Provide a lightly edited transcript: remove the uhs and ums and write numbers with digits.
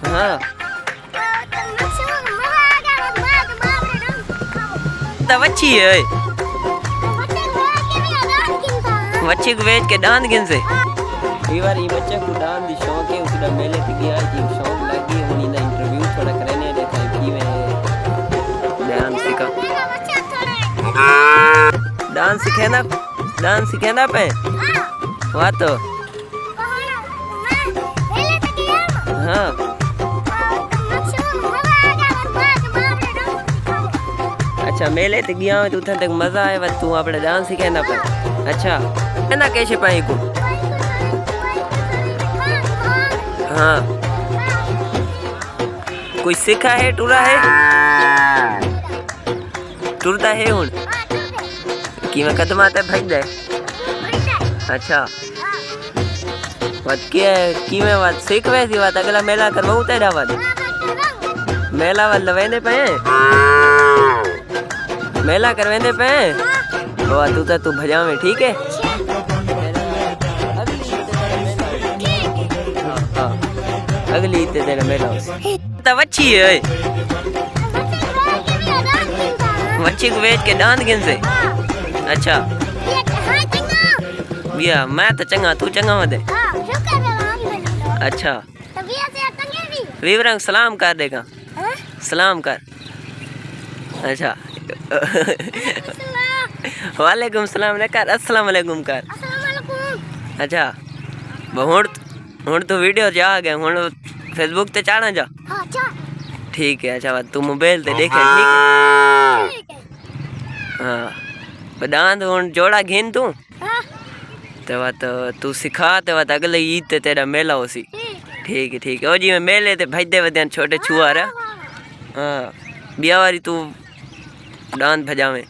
हाँ तो वच्छी है वच्छी को बेच के डांद गिन से ये बार ये बच्चे को डांद दी शौक है उसका मेले पे गया जी शौक लगी होनी ना इंटरव्यू थोड़ा करने देता है कि मैं डांस सीखे ना पे वाह तो हाँ अच्छा मेले ते गया तू थे तक मजा आए बस तू अपने डांस सीखे ना पे अच्छा है ना कैसे पाई को हाँ कोई सीखा है टूरा है टूरता है हुन कि मैं कदम आते भाग दे अच्छा बात क्या कि मैं बात सीख वैसी बात अगला मेला करवाऊँ तेरा बात मेला वाला वेंदे पे मेला करवेंदे पे वो तू भजा में ठीक है अगली ते तेरा मेला तो वच्छी है वच्छी को बेच के डांद गिन से अच्छा बिया मैं तो चंगा तू चंगा मत अच्छा विवरण सलाम कर देगा सलाम कर अच्छा वालेकुम सलाम ने कर अस्सलाम वालेकुम कर अच्छा हुण तो वीडियो जा गए हुण फेसबुक ते चाड़ा जा ठीक है अच्छा तू मोबाइल ते देखे ठीक है हाँ बदांत हुण जोड़ा घेन तू तेवा तो तू सिखा तेवा तो अगले ईद ते तेरा मेला होसी ठीक है ओ जी मैं मेले ते भजदे वदन छोटे छुआ रे हाँ बिया वारी तू डांस भजावे